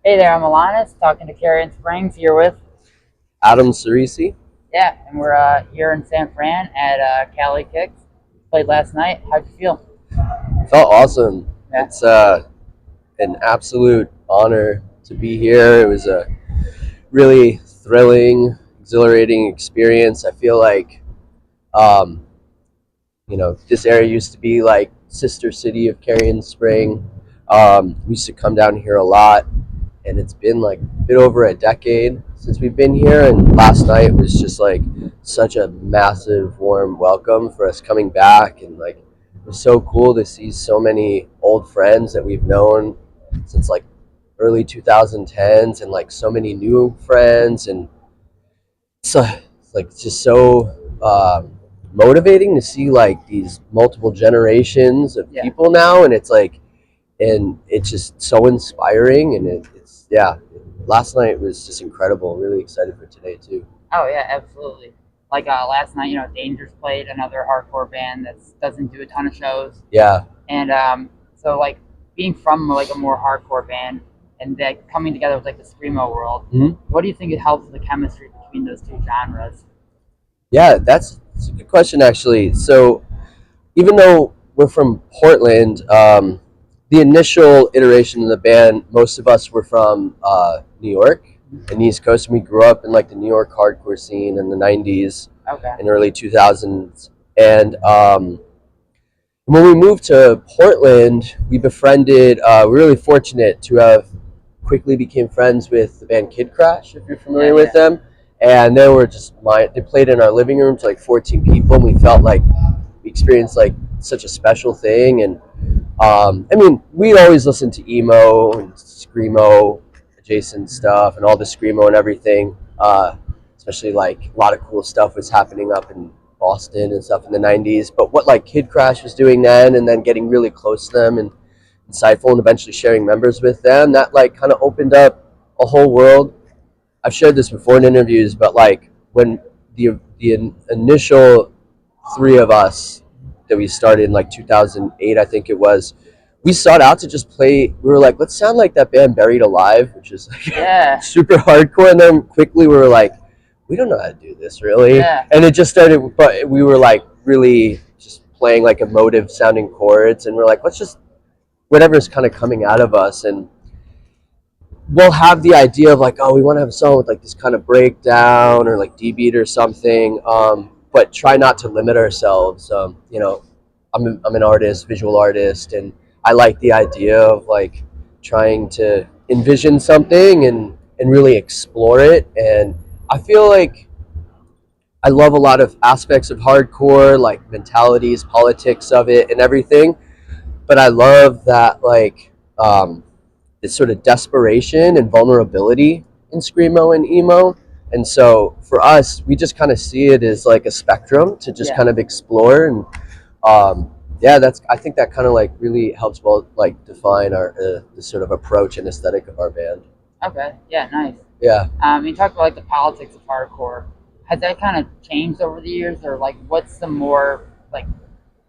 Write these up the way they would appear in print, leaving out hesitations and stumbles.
Hey there, I'm Alanis, talking to Carrion Springs here with, Adam Cerisi. yeah, and we're here in San Fran at Cali Kicks. Played last night. How'd you feel? Felt awesome. Yeah, It's an absolute honor to be here. It was a really thrilling, exhilarating experience. I feel like, um, this area used to be like sister city of Carrion Spring. We used to come down here a lot, and it's been like a bit over a decade since we've been here. And last night was just like such a massive, warm welcome for us coming back, and like it was so cool to see so many old friends that we've known since like early 2010s, and like so many new friends, and so it's like just so motivating to see like these multiple generations of yeah. people now, and it's just so inspiring, and it's yeah. Last night was just incredible. Really excited for today too. Oh yeah, absolutely. Like last night, Danger's played, another hardcore band that doesn't do a ton of shows, Yeah, and so like being from like a more hardcore band and that coming together with like the screamo world, hmm what do you think it helps with the chemistry between those two genres? yeah. That's a good question actually. So even though we're from Portland, the initial iteration of the band, most of us were from New York and the East Coast, and we grew up in like the New York hardcore scene in the '90s Okay. and early 2000s. And when we moved to Portland, we befriended. We're really fortunate to have quickly became friends with the band Kid Crash, if you're Yeah, familiar with yeah. them. And they were just they played in our living room to like 14 people, and we felt like we experienced like such a special thing. And I mean, we always listened to emo and screamo adjacent stuff and all the screamo and everything. Especially like a lot of cool stuff was happening up in Boston and stuff in the '90s. But what like Kid Crash was doing then, and then getting really close to them and insightful, and eventually sharing members with them, that like kind of opened up a whole world. I've shared this before in interviews, but like when the initial three of us that we started in like 2008, I think it was, we sought out to just play. We were like, let's sound like that band Buried Alive, which is like Yeah, super hardcore. And then quickly we were like, we don't know how to do this really. yeah. And it just started, but we were like really just playing like emotive sounding chords. And we're like, let's just, whatever's kind of coming out of us. And we'll have the idea of like, oh, we want to have a song with like this kind of breakdown or like D beat or something, but try not to limit ourselves. I'm an artist, visual artist, and I like the idea of like trying to envision something and really explore it. And I feel like I love a lot of aspects of hardcore, like mentalities, politics of it, and everything. But I love that like this sort of desperation and vulnerability in screamo and emo. And so for us, we just kind of see it as like a spectrum to just Yeah. kind of explore. And yeah, that's, I think that kind of like really helps well like define our the sort of approach and aesthetic of our band. Okay. Yeah. Nice. Yeah. You talked about like the politics of hardcore. Has that kind of changed over the years, or like what's the more like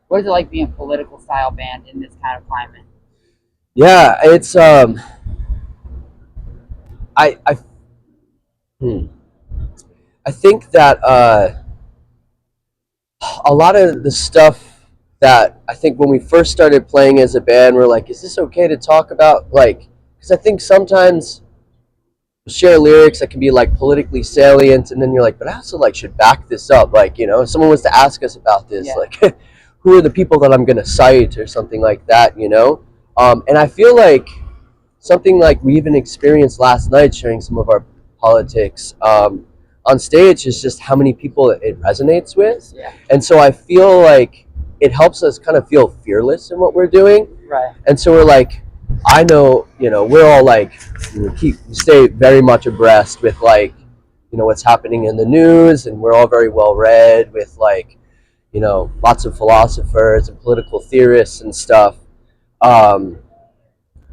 what is it like being a political style band in this kind of climate? Yeah, it's I hmm. I think that a lot of the stuff that I think when we first started playing as a band, we're like, is this okay to talk about? Like, because I think sometimes we share lyrics that can be like politically salient, and then you're like, but I also like should back this up. Like, if someone was to ask us about this, Yeah. like, who are the people that I'm going to cite or something like that. And I feel like something like we even experienced last night sharing some of our politics on stage is just how many people it resonates with. Yeah. And so I feel like it helps us kind of feel fearless in what we're doing. Right. And so we're like, I know, we're all like, stay very much abreast with like, what's happening in the news, and we're all very well read with like, lots of philosophers and political theorists and stuff. Um,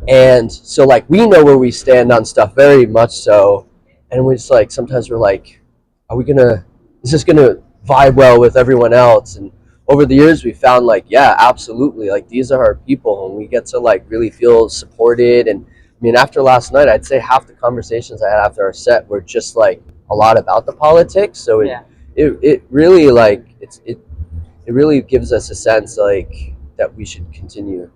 and so like we know where we stand on stuff very much so, and we're just like sometimes we're like, are we gonna is this gonna vibe well with everyone else? And over the years we found like, yeah, absolutely, like these are our people, and we get to like really feel supported. And I mean, after last night, I'd say half the conversations I had after our set were just like a lot about the politics. So Yeah. it really like it really gives us a sense like that we should continue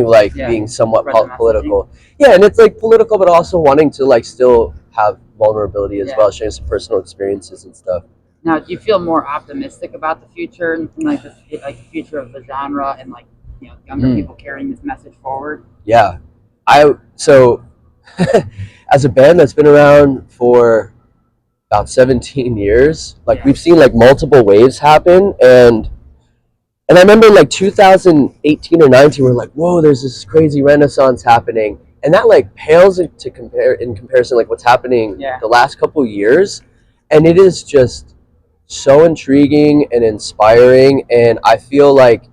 like Yeah. being somewhat Spread the messaging. political. Yeah, and it's like political, but also wanting to like still have vulnerability as Yeah. well, sharing some personal experiences and stuff. Now, do you feel more optimistic about the future and like the future of the genre and like younger people carrying this message forward? Yeah, so as a band that's been around for about 17 years, like Yeah. we've seen like multiple waves happen, and I remember like 2018 or 19, we're like, whoa, there's this crazy renaissance happening, and that like pales into in comparison like what's happening Yeah. the last couple of years, and it is just so intriguing and inspiring, and I feel like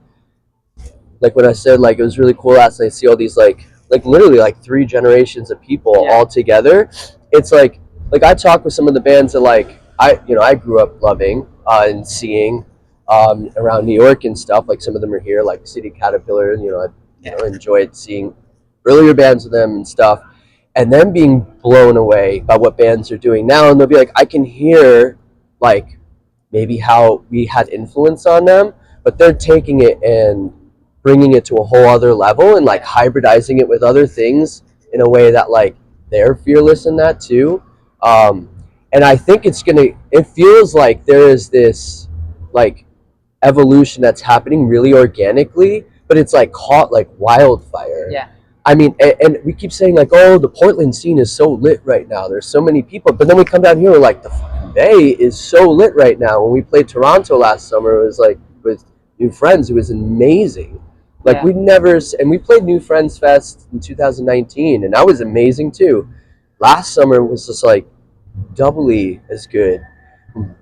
when I said like it was really cool last night to see all these like literally like three generations of people Yeah. all together. It's like I talk with some of the bands that like I grew up loving and seeing around New York and stuff. Like some of them are here, like City Caterpillar. I enjoyed seeing earlier bands with them and stuff, and then being blown away by what bands are doing now. And they'll be like, I can hear like maybe how we had influence on them, but they're taking it and bringing it to a whole other level and like hybridizing it with other things in a way that like they're fearless in that too. And I think it feels like there is this like evolution that's happening really organically, but it's like caught like wildfire. Yeah. I mean, and we keep saying like, oh, the Portland scene is so lit right now. There's so many people, but then we come down here, we're like, the fucking Bay is so lit right now. When we played Toronto last summer, it was like with New Friends, it was amazing. Like Yeah. and we played New Friends Fest in 2019, and that was amazing too. Last summer was just like doubly as good.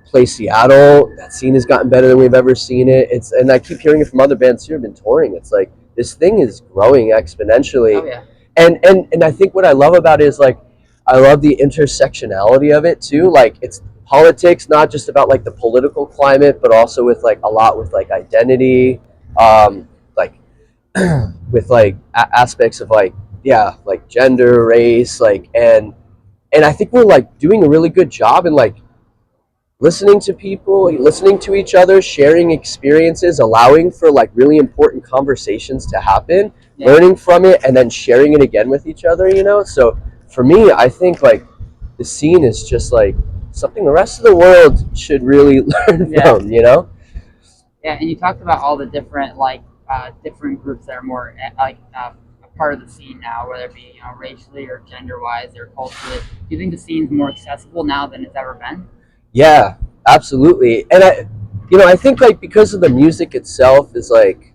Play Seattle, that scene has gotten better than we've ever seen it. And I keep hearing it from other bands who have been touring. It's like this thing is growing exponentially. Oh yeah. And I think what I love about it is like I love the intersectionality of it too. Like it's politics, not just about like the political climate, but also with like a lot with like identity, like with like aspects of like like gender, race, like and I think we're like doing a really good job in like listening to people, listening to each other, sharing experiences, allowing for like really important conversations to happen, learning from it, and then sharing it again with each other, So for me, I think like the scene is just like something the rest of the world should really learn from, Yeah, and you talked about all the different different groups that are more a part of the scene now, whether it be racially or gender wise or culturally. Do you think the scene's more accessible now than it's ever been? Yeah, absolutely. And I think like because of the music itself is like,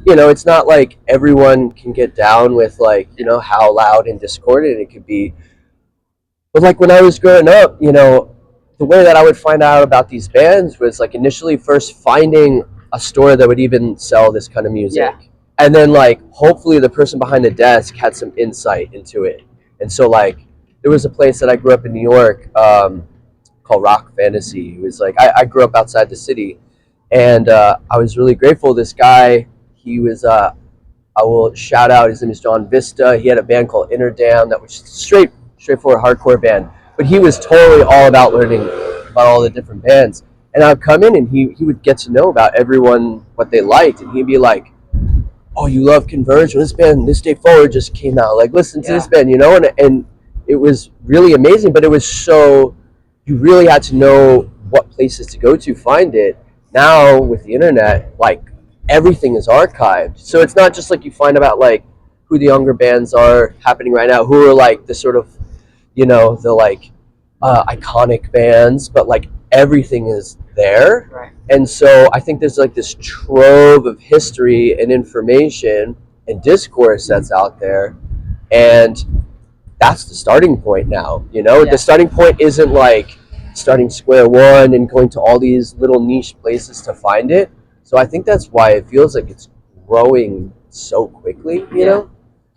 it's not like everyone can get down with like, how loud and discordant it could be. But like when I was growing up, the way that I would find out about these bands was like initially first finding a store that would even sell this kind of music. Yeah. And then like hopefully the person behind the desk had some insight into it. And so like there was a place that I grew up in New York, called Rock Fantasy. It was like I grew up outside the city, and I was really grateful. This guy, he was I will shout out. His name is John Vista. He had a band called Inner Dam that was straightforward hardcore band, but he was totally all about learning about all the different bands. And I'd come in, and he would get to know about everyone what they liked, and he'd be like, "Oh, you love Converge? Well, this band, This Day Forward, just came out. Like, listen to this band, And it was really amazing, but it was so you really had to know what places to go to find it. Now with the internet, like everything is archived, so it's not just like you find about like who the younger bands are happening right now, who are like the sort of the like iconic bands, but like everything is there. Right. And so I think there's like this trove of history and information and discourse that's out there, and that's the starting point now. The starting point isn't like starting square one and going to all these little niche places to find it. So I think that's why it feels like it's growing so quickly,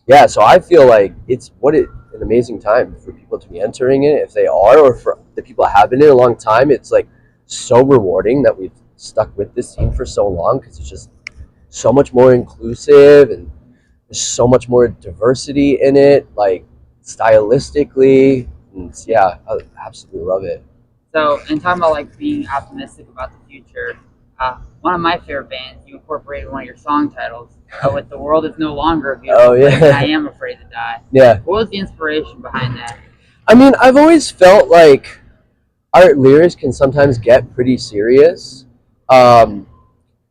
Yeah, so I feel like it's an amazing time for people to be entering it if they are, or for the people that have been in it a long time. It's like so rewarding that we've stuck with this scene for so long because it's just so much more inclusive and there's so much more diversity in it, like stylistically. And yeah, I absolutely love it. So, in talking about like being optimistic about the future, one of my favorite bands, you incorporated one of your song titles with "The World Is No Longer a Oh Beautiful Place," and I yeah, am afraid to die. yeah. What was the inspiration behind that? I mean, I've always felt like art lyrics can sometimes get pretty serious. Um,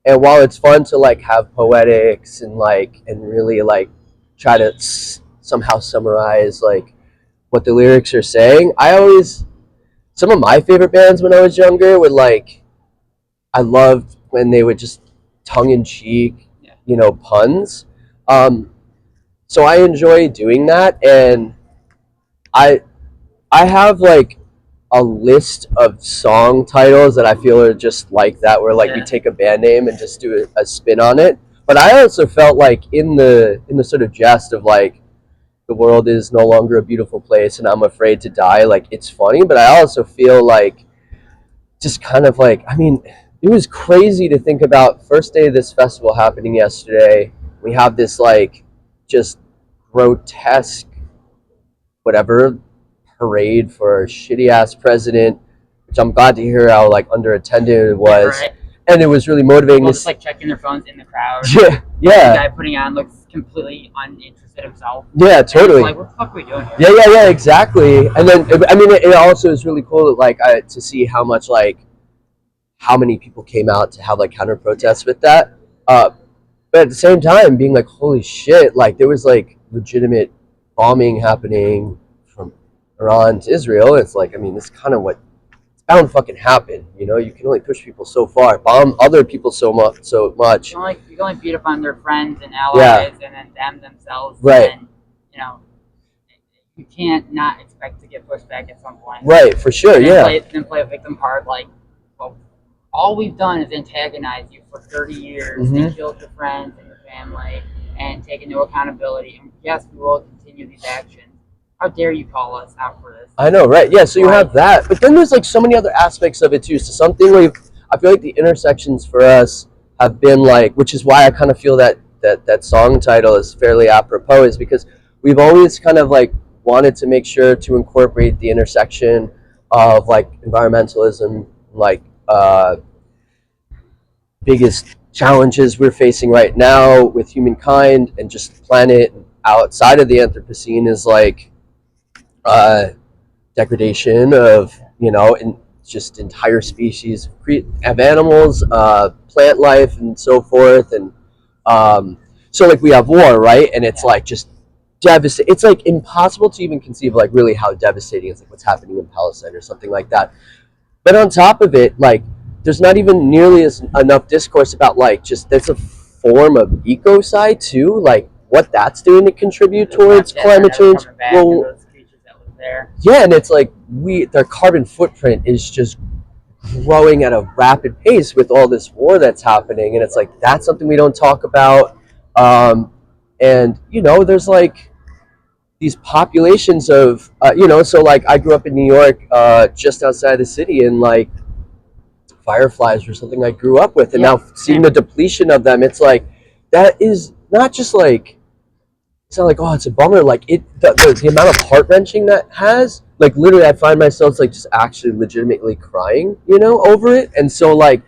and while it's fun to like have poetics and like and really like try to somehow summarize like what the lyrics are saying, I always some of my favorite bands when I was younger would like I loved when they would just tongue in cheek, Yeah. puns. Um, so I enjoy doing that, and I I have like a list of song titles that I feel are just like that, where like we Yeah. take a band name and just do a spin on it. But I also felt like in the sort of jest of like the world is no longer a beautiful place and I'm afraid to die, like it's funny, but I also feel like just kind of like, I mean, it was crazy to think about first day of this festival happening yesterday. We have this like just grotesque whatever parade for a shitty ass president, which I'm glad to hear how like underattended it was. Yeah, right. And it was really motivating People to just like checking their phones in the crowd. yeah, The yeah, guy putting on looks completely uninterested himself. yeah, And it's totally. like, what the fuck are we doing here? Yeah, exactly. And then I mean, it also is really cool, like to see how much like how many people came out to have like counter protests with that. Uh, but at the same time, being like, holy shit, like there was like legitimate bombing happening from Iran to Israel. It's like, I mean, this is kind of what it's bound to fucking happen. You can only push people so far, bomb other people so much. You can only beat up on their friends and Yeah, allies, and then them themselves. right, And you know, you can't not expect to get pushed back at some point. right, for sure. And Yeah, then play a victim card like, well, all we've done is antagonize you for 30 years hmm and killed your friends and your family and taken no accountability. And yes, we will continue these actions. How dare you call us out for this? I know, right? Yeah, so you Right. have that, but then there's like so many other aspects of it too. So something like I feel like the intersections for us have been like, which is why I kind of feel that song title is fairly apropos, is because we've always kind of like wanted to make sure to incorporate the intersection of like environmentalism, like biggest challenges we're facing right now with humankind and just the planet outside of the Anthropocene is like uh, degradation of and just entire species of animals, plant life, and so forth. And so like we have war, right? And it's like just devastating. It's like impossible to even conceive like really how devastating it's like what's happening in Palestine or something like that. But on top of it, like there's not even nearly as enough discourse about like just there's a form of ecocide too, like what that's doing to contribute towards climate change. Well, yeah, and it's like their carbon footprint is just growing at a rapid pace with all this war that's happening, and it's like that's something we don't talk about. And there's like these populations of so like I grew up in New York, just outside the city, and like fireflies were something I grew up with, and now seeing the depletion of them, it's like that is not just like it's not like, oh, it's a bummer. Like the amount of heart wrenching that has, like literally, I find myself like just actually legitimately crying, over it. And so like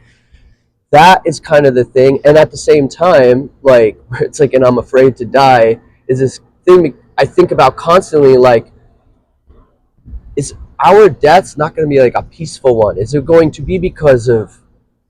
that is kind of the thing. And at the same time, like where it's like, and I'm afraid to die is this thing I think about constantly. Like, is our death's not going to be like a peaceful one? Is it going to be because of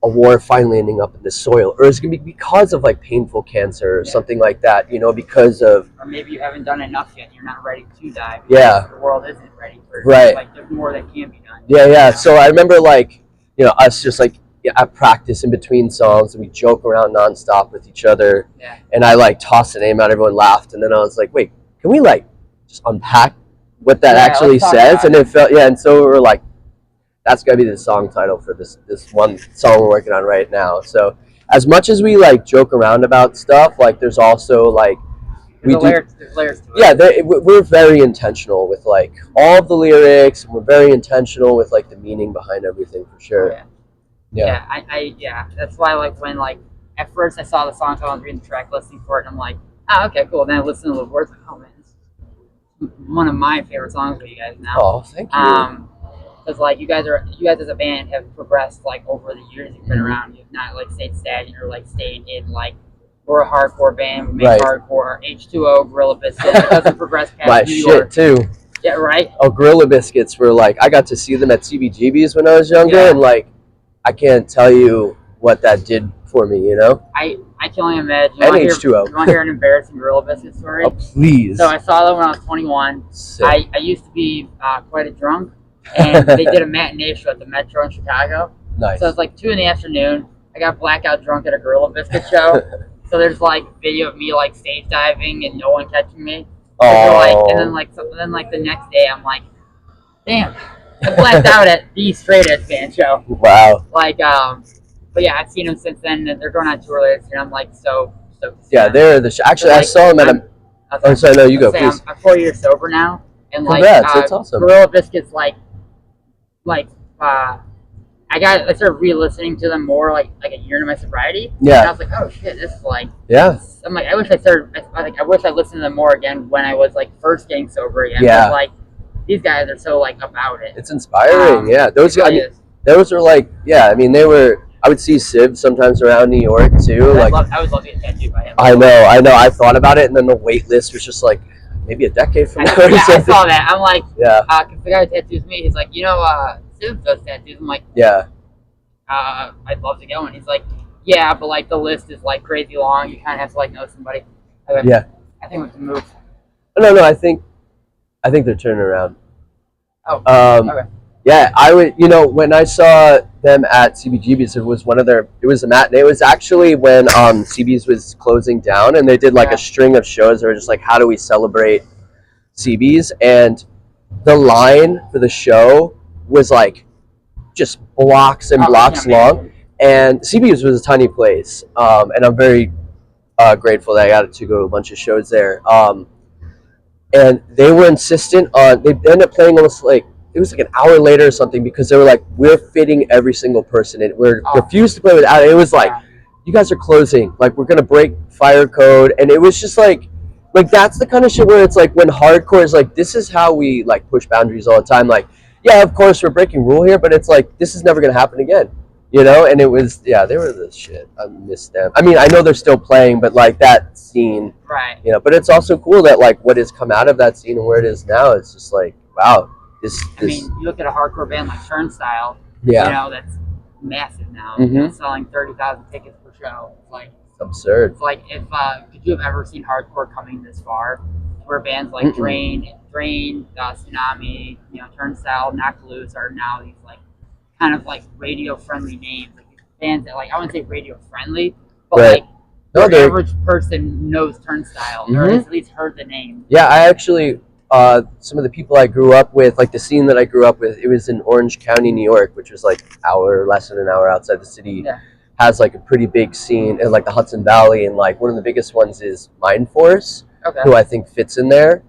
a war finally ending up in the soil, or is it going to be because of like painful cancer or something like that? Because of, or maybe you haven't done enough yet. You're not ready to die. Yeah. The world isn't ready for it. Right. Like there's more that can be done. Yeah. So I remember like us just like at practice in between songs, and we joke around nonstop with each other. Yeah. And I like tossed a name out, everyone laughed, and then I was like, wait, can we like just unpack what that actually says? And it felt and so we were like, that's gotta be the song title for this one song we're working on right now. So as much as we like joke around about stuff, like there's also like there's layers to it. Yeah, we're very intentional with like all of the lyrics, and we're very intentional with like the meaning behind everything for sure. Yeah. That's why like when like at first I saw the song title, I was reading the track listing for it, and I'm like, Oh, okay, cool. Then I listen to the words. Like, oh man, this is one of my favorite songs with you guys now. Oh, thank you. Because like you guys as a band have progressed like over the years you've been Mhm. around. You've not like stayed stagnant or like stayed in like we're a hardcore band, we make Right. hardcore. H2O, Gorilla Biscuits. It doesn't progress past My New shit York. too. Yeah, right. Oh, Gorilla Biscuits were like, I got to see them at CBGB's when I was younger, Yeah. and like, I can't tell you what that did for me, you know? I can only imagine. And H2O. You want to hear an embarrassing Gorilla Biscuit story? Oh, please. So I saw them when I was 21. Sick. I used to be quite a drunk, and they did a matinee show at the Metro in Chicago. Nice. So it's like 2 in the afternoon. I got blackout drunk at a Gorilla Biscuit show. So there's like video of me like stage diving and no one catching me. Oh. And then like the next day I'm like, damn, I blacked out at the straight edge band show. Wow. Like but yeah, I've seen them since then, and they're going on tour later. And I'm like so stoked to see Yeah, them. they're the. Actually, I saw them at a. Oh, sorry, no, you go, please. I'm 4 years sober now, and like Congrats, that's awesome. Gorilla Biscuits, I started re-listening to them more like a year into my sobriety. Yeah. And I was like, oh shit, this is like. Yeah. I'm like, I wish I listened to them more again when I was like first getting sober again. Yeah. Like these guys are so like about it. It's inspiring. Yeah, those it really guys. Those are like, yeah. I mean, they were. I would see Civ sometimes around New York too. I Like, was love to get tattooed by him. I know. I thought about it, and then the wait list was just like maybe a decade from now. Or I something. saw that. I'm like, Yeah. because the guy who tattoos me, he's like, Civ does tattoos. I'm like, Yeah. I'd love to get one. He's like, yeah, but like the list is like crazy long. You kind of have to like know somebody. Yeah. I think we can move. No. I think they're turning around. Oh. Okay. Yeah, I would. You know, when I saw them at CBGB's, it was it was a matinee. It was actually when CB's was closing down, and they did like a string of shows that were just like, how do we celebrate CB's? And the line for the show was like just blocks and blocks long. And CB's was a tiny place, and I'm very grateful that I got to go to a bunch of shows there. And they were insistent on. They ended up playing almost like. It was like an hour later or something because they were like, we're fitting every single person in. We're refused to play without it. It was like, you guys are closing. Like, we're going to break fire code. And it was just like that's the kind of shit where it's like when hardcore is like, this is how we like push boundaries all the time. Like, yeah, of course we're breaking rule here, but it's like, this is never going to happen again. You know? And it was, yeah, they were the shit. I miss them. I mean, I know they're still playing, but like that scene, right? You know, but it's also cool that like what has come out of that scene and where it is now, it's just like, wow. I mean, you look at a hardcore band like Turnstile, yeah, that's massive now. Mm-hmm. Selling 30,000 tickets per show. It's like absurd. It's like if could you have ever seen hardcore coming this far? Where bands like Drain, Tsunami, Turnstile, Knock Loose are now these like kind of like radio friendly names. Like these bands that like I wouldn't say radio friendly, but right. Like the average person knows Turnstile or has at least heard the name. Yeah, I actually. Some of the people I grew up with, like the scene that I grew up with, it was in Orange County, New York, which was like less than an hour outside the city. Yeah. Has like a pretty big scene in like the Hudson Valley, and like one of the biggest ones is Mind Force, who I think fits in there.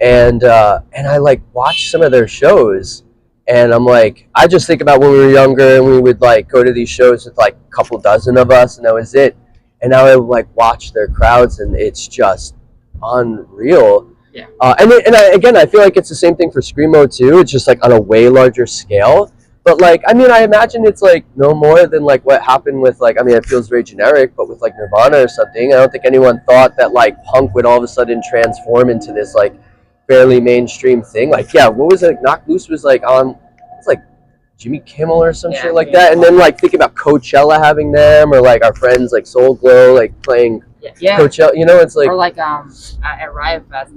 And I like watched some of their shows, and I'm like, I just think about when we were younger and we would like go to these shows with like a couple dozen of us, and that was it. And now I like watch their crowds, and it's just unreal. Yeah. Again, I feel like it's the same thing for Screamo too. It's just like on a way larger scale. But like, I mean, I imagine it's like no more than like what happened with like, I mean, it feels very generic, but with like Nirvana or something. I don't think anyone thought that like punk would all of a sudden transform into this like fairly mainstream thing. Like, yeah, what was it? Knock Loose was like on, it's like Jimmy Kimmel or some shit like that. And then like thinking about Coachella having them, or like our friends like Soul Glow like playing. Yeah. Coachella, it's like, or like at Riot Fest,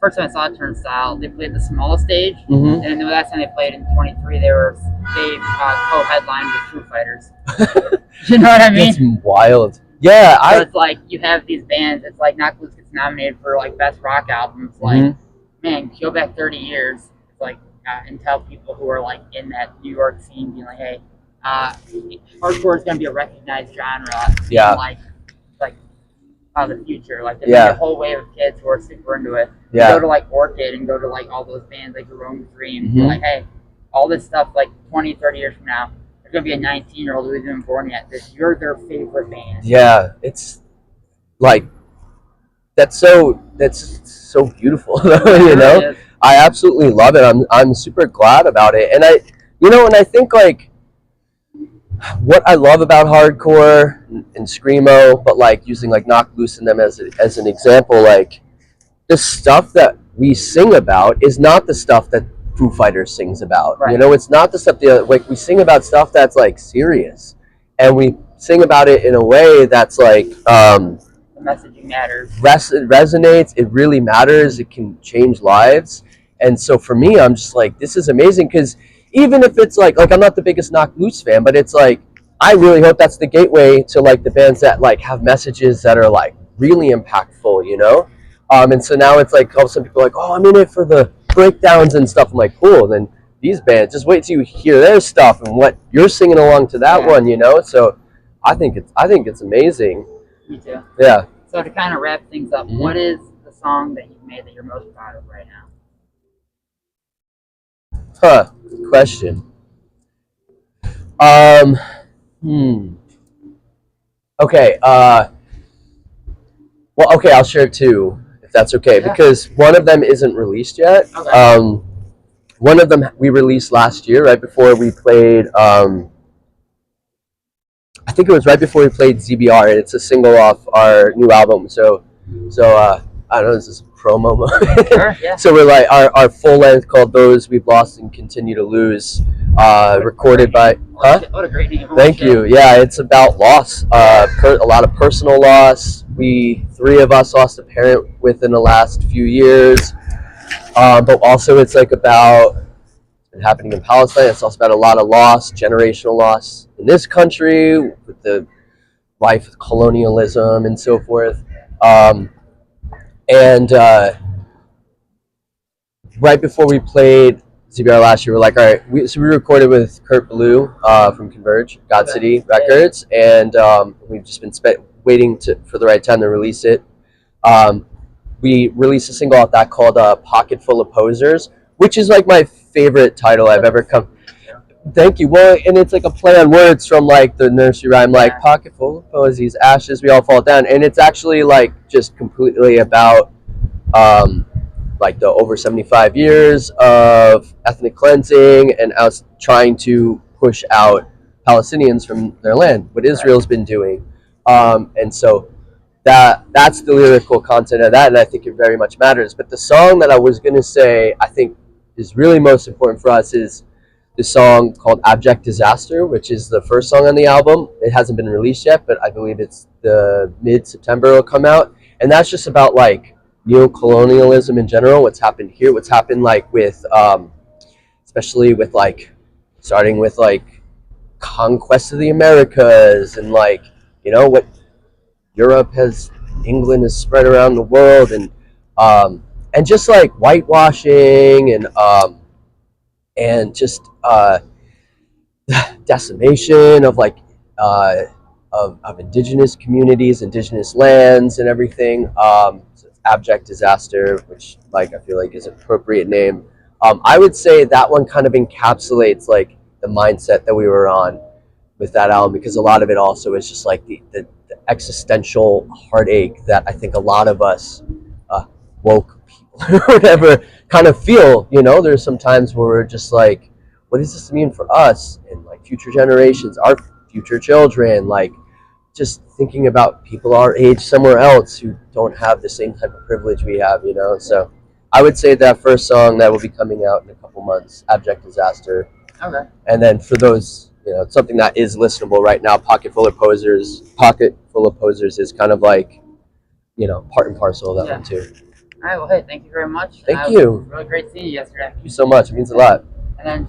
first time I saw Turnstile, they played the smallest stage, and then the last time they played in 23, they co-headlined with Foo Fighters. You know what I mean? That's wild. Yeah, so it's like you have these bands. It's like Knock Loose gets nominated for like best rock album. It's like, man, go back 30 years. It's like and tell people who are like in that New York scene, being like, hey, hardcore is gonna be a recognized genre. Yeah. The future, like there's a whole wave of kids who are super into it. Yeah. Go to like Orchid and go to like all those bands like Jerome Dream. Like, hey, all this stuff like 20, 30 years from now, there's gonna be a 19-year-old who isn't even born yet. You're their favorite band. Yeah, it's like that's so beautiful. Yeah, it you really know, is. I absolutely love it. I'm super glad about it, and I think like what I love about hardcore and screamo, but like using like Knock Loose in them as an example, like the stuff that we sing about is not the stuff that Foo Fighters sings about. You Right. know, it's not the stuff that like we sing about stuff that's like serious, and we sing about it in a way that's like The messaging matters. it resonates. It really matters. It can change lives. And so for me, I'm just like, this is amazing because even if it's like I'm not the biggest Knock Loose fan, but it's like I really hope that's the gateway to like the bands that like have messages that are like really impactful, you know. And so now it's like all of a sudden people are like, oh, I'm in it for the breakdowns and stuff. I'm like, cool. And then these bands, just wait till you hear their stuff and what you're singing along to that Yeah. one, you know. So I think it's amazing. Me too. Yeah. So to kind of wrap things up, Mhm. what is the song that you've made that you're most proud of right now? Huh. Good question. Um. Hmm. Okay. Well, okay. I'll share two, if that's okay, Yeah. because one of them isn't released yet. Okay. One of them we released last year, right before we played. I think it was right before we played ZBR, and it's a single off our new album. So I don't know. This is promo mode. Sure. Yeah. So we're like our full length called "Those We've Lost and Continue to Lose," recorded by. Huh? What a great name. Thank you. Yeah, it's about loss. A lot of personal loss. We three of us lost a parent within the last few years. But also it's like about it happening in Palestine. It's also about a lot of loss, generational loss in this country with the life of colonialism and so forth. Um, and right before we played CBR last year, we're like, all right, so we recorded with Kurt Ballou from Converge, God City Records, and we've just been waiting for the right time to release it. Um, we released a single out that called Pocket Full of Posers, which is like my favorite title I've ever come. Thank you. Well, and it's like a play on words from like the nursery rhyme, like pocket full of posies, ashes, we all fall down. And it's actually like just completely about um, like the over 75 years of ethnic cleansing and us trying to push out Palestinians from their land, what Israel's been doing. And so that's the lyrical content of that, and I think it very much matters. But the song that I was going to say I think is really most important for us is the song called Abject Disaster, which is the first song on the album. It hasn't been released yet, but I believe it's the mid-September it'll come out. And that's just about like neo-colonialism in general, what's happened here, what's happened like with especially with like starting with like conquest of the Americas and like what Europe has, England has spread around the world, and just like whitewashing and just decimation of like uh, of indigenous communities, indigenous lands, and everything. So it's abject disaster, which like I feel like is an appropriate name. I would say that one kind of encapsulates like the mindset that we were on with that album, because a lot of it also is just like the existential heartache that I think a lot of us woke people or whatever kind of feel. There's some times where we're just like, what does this mean for us and like future generations, our future children, like just thinking about people our age somewhere else who don't have the same type of privilege we have. So I would say that first song that will be coming out in a couple months, Abject Disaster. Okay. And then for those, something that is listenable right now, Pocket Full of Posers is kind of like, part and parcel of that one too. All right. Well, hey, thank you very much. Thank It you. was really great seeing you yesterday. Thank you so much. It means a lot. And then